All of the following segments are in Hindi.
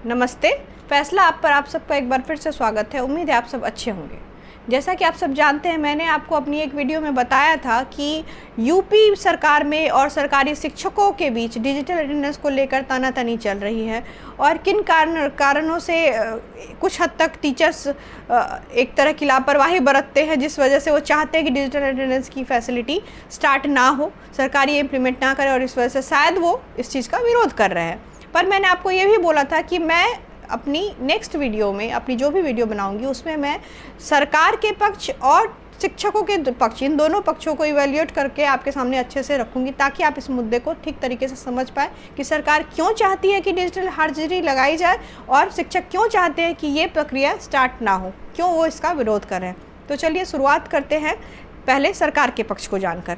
नमस्ते। फैसला आप पर आप सबका एक बार फिर से स्वागत है। उम्मीद है आप सब अच्छे होंगे। जैसा कि आप सब जानते हैं, मैंने आपको अपनी एक वीडियो में बताया था कि यूपी सरकार में और सरकारी शिक्षकों के बीच डिजिटल अटेंडेंस को लेकर तानातनी चल रही है और किन कारणों से कुछ हद तक टीचर्स एक तरह की लापरवाही बरतते हैं, जिस वजह से वो चाहते हैं कि डिजिटल अटेंडेंस की फैसिलिटी स्टार्ट ना हो, सरकार ये इम्प्लीमेंट ना करे और इस वजह से शायद वो इस चीज़ का विरोध कर रहे हैं। पर मैंने आपको ये भी बोला था कि मैं अपनी नेक्स्ट वीडियो में, अपनी जो भी वीडियो बनाऊंगी उसमें मैं सरकार के पक्ष और शिक्षकों के पक्ष, इन दोनों पक्षों को इवैल्यूएट करके आपके सामने अच्छे से रखूंगी, ताकि आप इस मुद्दे को ठीक तरीके से समझ पाए कि सरकार क्यों चाहती है कि डिजिटल हाजिरी लगाई जाए और शिक्षक क्यों चाहते हैं कि ये प्रक्रिया स्टार्ट ना हो, क्यों वो इसका विरोध कर रहे हैं। तो चलिए शुरुआत करते हैं पहले सरकार के पक्ष को जानकर।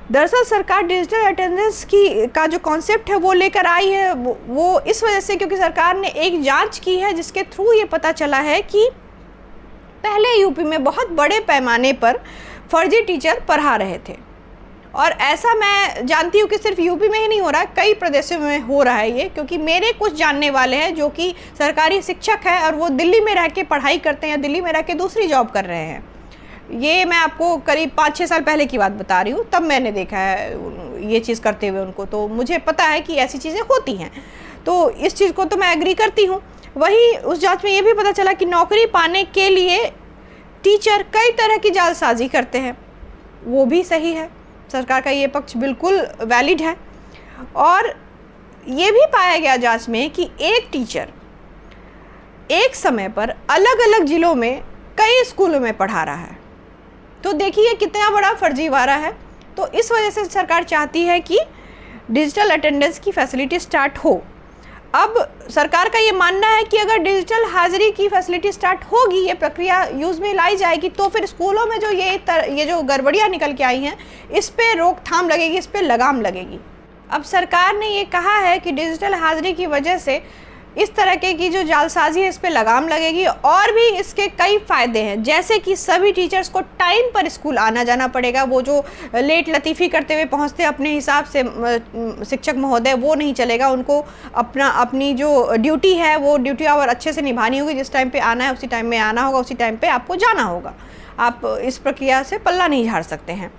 दरअसल सरकार डिजिटल अटेंडेंस का जो कॉन्सेप्ट है वो लेकर आई है वो इस वजह से क्योंकि सरकार ने एक जांच की है जिसके थ्रू ये पता चला है कि पहले यूपी में बहुत बड़े पैमाने पर फर्जी टीचर पढ़ा रहे थे। और ऐसा मैं जानती हूँ कि सिर्फ यूपी में ही नहीं हो रहा है, कई प्रदेशों में हो रहा है ये, क्योंकि मेरे कुछ जानने वाले हैं जो कि सरकारी शिक्षक हैं और वो दिल्ली में रह के पढ़ाई करते हैं या दिल्ली में रह के दूसरी जॉब कर रहे हैं। ये मैं आपको करीब 5-6 साल पहले की बात बता रही हूँ, तब मैंने देखा है ये चीज़ करते हुए उनको, तो मुझे पता है कि ऐसी चीज़ें होती हैं। तो इस चीज़ को तो मैं एग्री करती हूँ। वहीं उस जांच में ये भी पता चला कि नौकरी पाने के लिए टीचर कई तरह की जालसाजी करते हैं, वो भी सही है, सरकार का ये पक्ष बिल्कुल वैलिड है। और ये भी पाया गया जांच में कि एक टीचर एक समय पर अलग अलग ज़िलों में कई स्कूलों में पढ़ा रहा है। तो देखिए कितना बड़ा फर्जीवाड़ा है। तो इस वजह से सरकार चाहती है कि डिजिटल अटेंडेंस की फैसिलिटी स्टार्ट हो। अब सरकार का ये मानना है कि अगर डिजिटल हाजिरी की फैसिलिटी स्टार्ट होगी, ये प्रक्रिया यूज़ में लाई जाएगी, तो फिर स्कूलों में जो ये जो गड़बड़ियाँ निकल के आई हैं, इस पे रोकथाम लगेगी, इस पे लगाम लगेगी। अब सरकार ने ये कहा है कि डिजिटल हाजिरी की वजह से इस तरह की जो जालसाजी है इस पे लगाम लगेगी और भी इसके कई फ़ायदे हैं, जैसे कि सभी टीचर्स को टाइम पर स्कूल आना जाना पड़ेगा। वो जो लेट लतीफ़ी करते हुए पहुंचते अपने हिसाब से शिक्षक महोदय, वो नहीं चलेगा। उनको अपनी जो ड्यूटी है वो ड्यूटी आवर अच्छे से निभानी होगी। जिस टाइम पे आना है उसी टाइम में आना होगा, उसी टाइम पे आपको जाना होगा। आप इस प्रक्रिया से पल्ला नहीं झाड़ सकते हैं।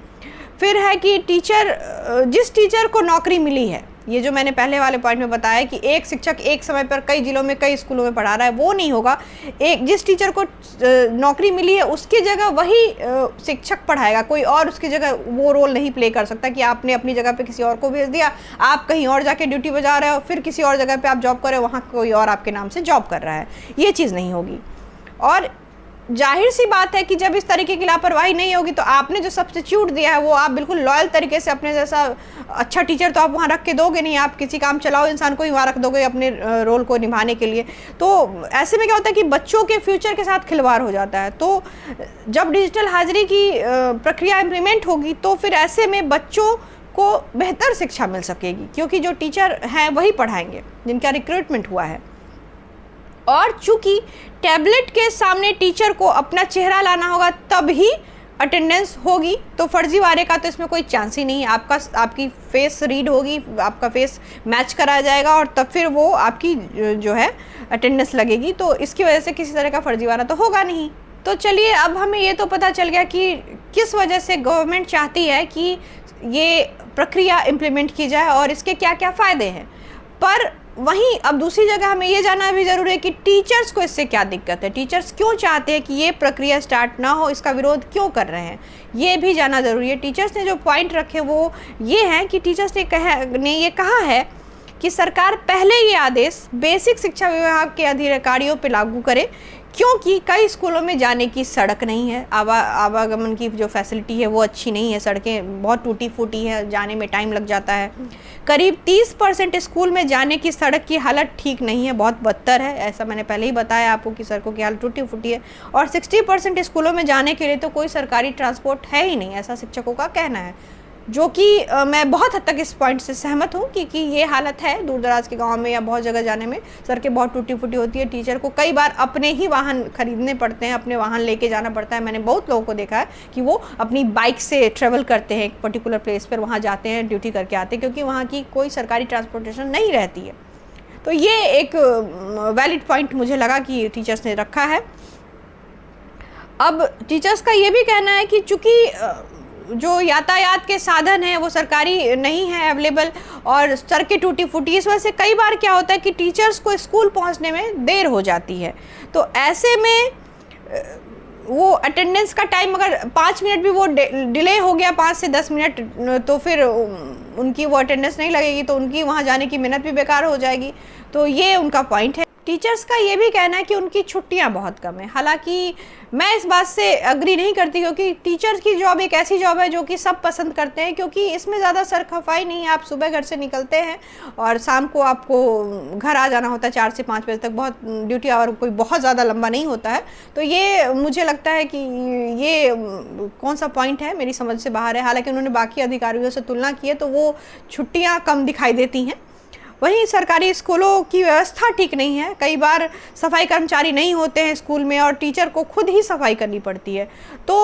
फिर है कि जिस टीचर को नौकरी मिली है, ये जो मैंने पहले वाले पॉइंट में बताया कि एक शिक्षक एक समय पर कई जिलों में कई स्कूलों में पढ़ा रहा है, वो नहीं होगा। जिस टीचर को नौकरी मिली है उसकी जगह वही शिक्षक पढ़ाएगा, कोई और उसकी जगह वो रोल नहीं प्ले कर सकता कि आपने अपनी जगह पे किसी और को भेज दिया, आप कहीं और जाके ड्यूटी बजा रहे हो, फिर किसी और जगह पे आप जॉब कर रहे हो, वहाँ कोई और आपके नाम से जॉब कर रहा है। ये चीज़ नहीं होगी। और जाहिर सी बात है कि जब इस तरीके की लापरवाही नहीं होगी तो आपने जो सब्स्टिट्यूट दिया है वो आप बिल्कुल लॉयल तरीके से, अपने जैसा अच्छा टीचर तो आप वहाँ रख के दोगे नहीं, आप किसी काम चलाओ इंसान को ही वहाँ रख दोगे अपने रोल को निभाने के लिए। तो ऐसे में क्या होता है कि बच्चों के फ्यूचर के साथ खिलवाड़ हो जाता है। तो जब डिजिटल हाजिरी की प्रक्रिया इम्प्लीमेंट होगी तो फिर ऐसे में बच्चों को बेहतर शिक्षा मिल सकेगी, क्योंकि जो टीचर हैं वही पढ़ाएंगे जिनका रिक्रूटमेंट हुआ है। और चूंकि टैबलेट के सामने टीचर को अपना चेहरा लाना होगा तब ही अटेंडेंस होगी, तो फर्जीवाड़े का तो इसमें कोई चांस ही नहीं है। आपकी फेस रीड होगी, आपका फेस मैच कराया जाएगा और तब फिर वो आपकी जो है अटेंडेंस लगेगी। तो इसकी वजह से किसी तरह का फर्जीवाड़ा तो होगा नहीं। तो चलिए, अब हमें ये तो पता चल गया कि किस वजह से गवर्नमेंट चाहती है कि ये प्रक्रिया इम्प्लीमेंट की जाए और इसके क्या क्या फ़ायदे हैं। पर वहीं अब दूसरी जगह हमें ये जानना भी ज़रूरी है कि टीचर्स को इससे क्या दिक्कत है, टीचर्स क्यों चाहते हैं कि ये प्रक्रिया स्टार्ट ना हो, इसका विरोध क्यों कर रहे हैं, ये भी जानना ज़रूरी है। टीचर्स ने जो पॉइंट रखे वो ये हैं कि टीचर्स ने ये कहा है कि सरकार पहले ये आदेश बेसिक शिक्षा विभाग के अधिकारियों पर लागू करे, क्योंकि कई स्कूलों में जाने की सड़क नहीं है, आवागमन की जो फैसिलिटी है वो अच्छी नहीं है, सड़कें बहुत टूटी फूटी है, जाने में टाइम लग जाता है। करीब 30% स्कूल में जाने की सड़क की हालत ठीक नहीं है, बहुत बदतर है। ऐसा मैंने पहले ही बताया आपको कि सड़कों की हालत टूटी फूटी है। और 60% स्कूलों में जाने के लिए तो कोई सरकारी ट्रांसपोर्ट है ही नहीं, ऐसा शिक्षकों का कहना है। जो कि मैं बहुत हद तक इस पॉइंट से सहमत हूँ कि ये हालत है। दूर दराज के गांव में या बहुत जगह जाने में सड़कें बहुत टूटी फूटी होती है। टीचर को कई बार अपने ही वाहन खरीदने पड़ते हैं, अपने वाहन लेके जाना पड़ता है। मैंने बहुत लोगों को देखा है कि वो अपनी बाइक से ट्रेवल करते हैं, एक पर्टिकुलर प्लेस पर वहाँ जाते हैं, ड्यूटी करके आते हैं, क्योंकि वहाँ की कोई सरकारी ट्रांसपोर्टेशन नहीं रहती है। तो ये एक वैलिड पॉइंट मुझे लगा कि टीचर्स ने रखा है। अब टीचर्स का ये भी कहना है कि चूँकि जो यातायात के साधन हैं वो सरकारी नहीं है अवेलेबल और सड़कें टूटी फूटी, इस वजह से कई बार क्या होता है कि टीचर्स को स्कूल पहुंचने में देर हो जाती है। तो ऐसे में वो अटेंडेंस का टाइम अगर 5 मिनट भी वो डिले हो गया 5 से 10 मिनट, तो फिर उनकी वो अटेंडेंस नहीं लगेगी, तो उनकी वहाँ जाने की मेहनत भी बेकार हो जाएगी। तो ये उनका पॉइंट है। टीचर्स का ये भी कहना है कि उनकी छुट्टियां बहुत कम है। हालांकि मैं इस बात से अग्री नहीं करती, क्योंकि टीचर्स की जॉब एक ऐसी जॉब है जो कि सब पसंद करते हैं, क्योंकि इसमें ज़्यादा सरखफाई नहीं है। आप सुबह घर से निकलते हैं और शाम को आपको घर आ जाना होता है 4 से 5 बजे तक। बहुत ड्यूटी आवर कोई बहुत ज़्यादा लंबा नहीं होता है। तो ये मुझे लगता है कि ये कौन सा पॉइंट है मेरी समझ से बाहर है। हालाँकि उन्होंने बाकी अधिकारियों से तुलना की है तो वो छुट्टियाँ कम दिखाई देती हैं। वहीं सरकारी स्कूलों की व्यवस्था ठीक नहीं है। कई बार सफाई कर्मचारी नहीं होते हैं स्कूल में और टीचर को खुद ही सफाई करनी पड़ती है। तो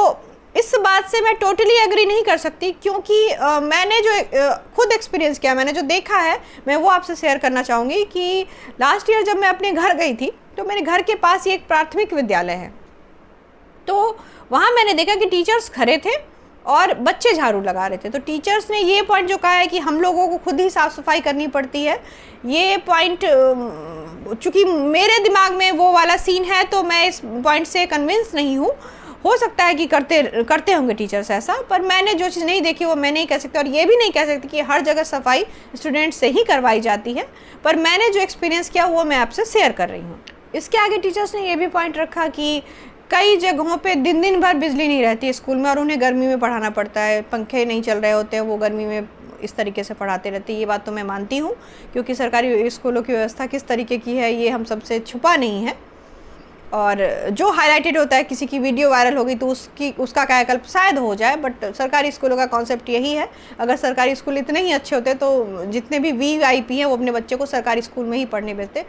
इस बात से मैं टोटली एग्री नहीं कर सकती, क्योंकि मैंने जो खुद एक्सपीरियंस किया, मैंने जो देखा है, मैं वो आपसे शेयर करना चाहूँगी कि लास्ट ईयर जब मैं अपने घर गई थी तो मेरे घर के पास ही एक प्राथमिक विद्यालय है। तो वहाँ मैंने देखा कि टीचर्स खड़े थे और बच्चे झाड़ू लगा रहे थे। तो टीचर्स ने ये पॉइंट जो कहा है कि हम लोगों को खुद ही साफ़ सफाई करनी पड़ती है, ये पॉइंट चूँकि मेरे दिमाग में वो वाला सीन है तो मैं इस पॉइंट से कन्विंस नहीं हूँ। हो सकता है कि करते होंगे टीचर्स ऐसा, पर मैंने जो चीज़ नहीं देखी वो मैं नहीं कह सकती, और ये भी नहीं कह सकती कि हर जगह सफाई स्टूडेंट से ही करवाई जाती है। पर मैंने जो एक्सपीरियंस किया वो मैं आपसे शेयर कर रही हूँ। इसके आगे टीचर्स ने ये भी पॉइंट रखा कि कई जगहों पे दिन भर बिजली नहीं रहती है स्कूल में और उन्हें गर्मी में पढ़ाना पड़ता है, पंखे नहीं चल रहे होते हैं, वो गर्मी में इस तरीके से पढ़ाते रहते हैं। ये बात तो मैं मानती हूँ, क्योंकि सरकारी स्कूलों की व्यवस्था किस तरीके की है ये हम सबसे छुपा नहीं है। और जो हाईलाइटेड होता है, किसी की वीडियो वायरल होगी तो उसका कायाकल्प शायद हो जाए, बट सरकारी स्कूलों का कॉन्सेप्ट यही है। अगर सरकारी स्कूल इतने ही अच्छे होते तो जितने भी VIP हैं वो अपने बच्चे को सरकारी स्कूल में ही पढ़ने भेजते।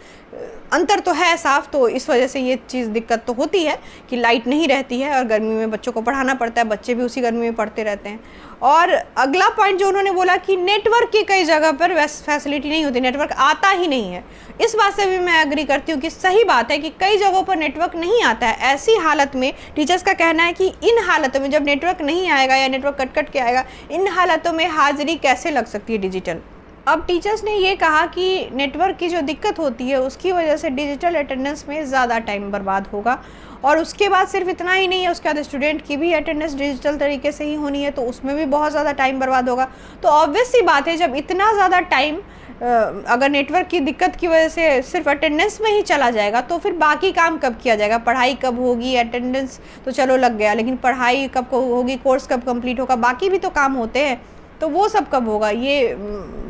अंतर तो है साफ, तो इस वजह से ये चीज़ दिक्कत तो होती है कि लाइट नहीं रहती है और गर्मी में बच्चों को पढ़ाना पड़ता है, बच्चे भी उसी गर्मी में पढ़ते रहते हैं। और अगला पॉइंट जो उन्होंने बोला कि नेटवर्क की कई जगह पर फैसिलिटी नहीं होती, नेटवर्क आता ही नहीं है। इस बात से भी मैं एग्री करती हूँ कि सही बात है कि कई जगहों पर नेटवर्क नहीं आता है। ऐसी हालत में टीचर्स का कहना है कि इन हालतों में जब नेटवर्क नहीं आएगा या नेटवर्क कट के आएगा, इन हालतों में हाजिरी कैसे लग सकती है डिजिटल। अब टीचर्स ने ये कहा कि नेटवर्क की जो दिक्कत होती है उसकी वजह से डिजिटल अटेंडेंस में ज़्यादा टाइम बर्बाद होगा, और उसके बाद सिर्फ इतना ही नहीं है, उसके बाद स्टूडेंट की भी अटेंडेंस डिजिटल तरीके से ही होनी है, तो उसमें भी बहुत ज़्यादा टाइम बर्बाद होगा। तो ऑब्वियस सी बात है, जब इतना ज़्यादा टाइम अगर नेटवर्क की दिक्कत की वजह से सिर्फ अटेंडेंस में ही चला जाएगा तो फिर बाकी काम कब किया जाएगा। पढ़ाई कब होगी, अटेंडेंस तो चलो लग गया, लेकिन पढ़ाई कब होगी, कोर्स कब कंप्लीट होगा, बाकी भी तो काम होते हैं, तो वो सब कब होगा। ये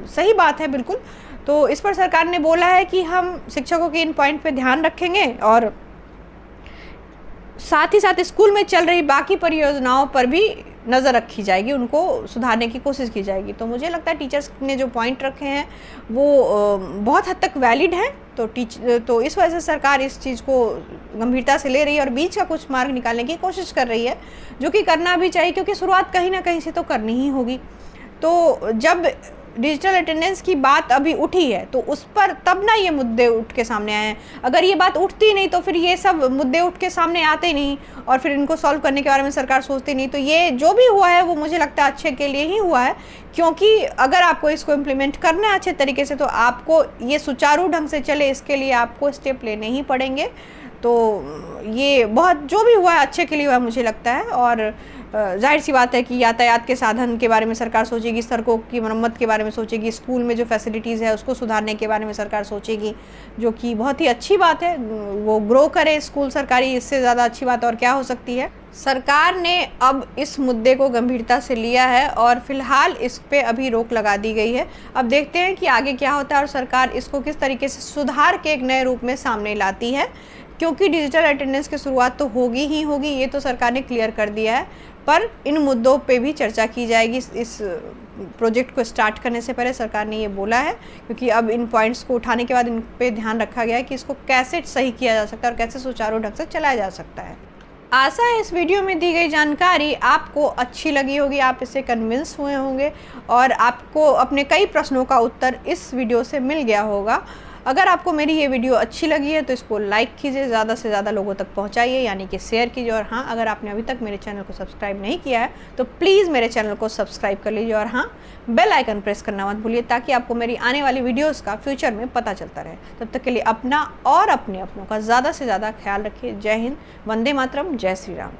सही बात है बिल्कुल। तो इस पर सरकार ने बोला है कि हम शिक्षकों के इन पॉइंट पे ध्यान रखेंगे और साथ ही साथ स्कूल में चल रही बाकी परियोजनाओं पर भी नज़र रखी जाएगी, उनको सुधारने की कोशिश की जाएगी। तो मुझे लगता है टीचर्स ने जो पॉइंट रखे हैं वो बहुत हद तक वैलिड है। तो इस वजह से सरकार इस चीज़ को गंभीरता से ले रही है और बीच का कुछ मार्ग निकालने की कोशिश कर रही है, जो कि करना भी चाहिए, क्योंकि शुरुआत कहीं ना कहीं से तो करनी ही होगी। तो जब डिजिटल अटेंडेंस की बात अभी उठी है तो उस पर तब ना ये मुद्दे उठ के सामने आए हैं। अगर ये बात उठती नहीं तो फिर ये सब मुद्दे उठ के सामने आते नहीं और फिर इनको सॉल्व करने के बारे में सरकार सोचती नहीं। तो ये जो भी हुआ है वो मुझे लगता है अच्छे के लिए ही हुआ है, क्योंकि अगर आपको इसको इम्प्लीमेंट करना है अच्छे तरीके से तो आपको ये सुचारू ढंग से चले, इसके लिए आपको स्टेप लेने ही पड़ेंगे। तो ये बहुत जो भी हुआ है अच्छे के लिए हुआ मुझे लगता है। और जाहिर सी बात है कि यातायात के साधन के बारे में सरकार सोचेगी, सड़कों की मरम्मत के बारे में सोचेगी, स्कूल में जो फैसिलिटीज़ है उसको सुधारने के बारे में सरकार सोचेगी, जो कि बहुत ही अच्छी बात है। वो ग्रो करे स्कूल सरकारी, इससे ज़्यादा अच्छी बात और क्या हो सकती है। सरकार ने अब इस मुद्दे को गंभीरता से लिया है और फिलहाल इस पे अभी रोक लगा दी गई है। अब देखते हैं कि आगे क्या होता है और सरकार इसको किस तरीके से सुधार के एक नए रूप में सामने लाती है, क्योंकि डिजिटल अटेंडेंस की शुरुआत तो होगी ही होगी, ये तो सरकार ने क्लियर कर दिया है। पर इन मुद्दों पे भी चर्चा की जाएगी। इस प्रोजेक्ट को स्टार्ट करने से पहले सरकार ने ये बोला है, क्योंकि अब इन पॉइंट्स को उठाने के बाद इन पे ध्यान रखा गया है कि इसको कैसे सही किया जा सकता है और कैसे सुचारू ढंग से चलाया जा सकता है। आशा है इस वीडियो में दी गई जानकारी आपको अच्छी लगी होगी, आप इससे कन्विंस हुए होंगे और आपको अपने कई प्रश्नों का उत्तर इस वीडियो से मिल गया होगा। अगर आपको मेरी ये वीडियो अच्छी लगी है तो इसको लाइक कीजिए, ज़्यादा से ज़्यादा लोगों तक पहुंचाइए, यानी कि शेयर कीजिए। और हाँ, अगर आपने अभी तक मेरे चैनल को सब्सक्राइब नहीं किया है तो प्लीज़ मेरे चैनल को सब्सक्राइब कर लीजिए। और हाँ, बेल आइकन प्रेस करना मत भूलिए, ताकि आपको मेरी आने वाली वीडियोज़ का फ्यूचर में पता चलता रहे। तब तक के लिए अपना और अपने अपनों का ज़्यादा से ज़्यादा ख्याल रखिए। जय हिंद, वंदे मातरम, जय श्री राम।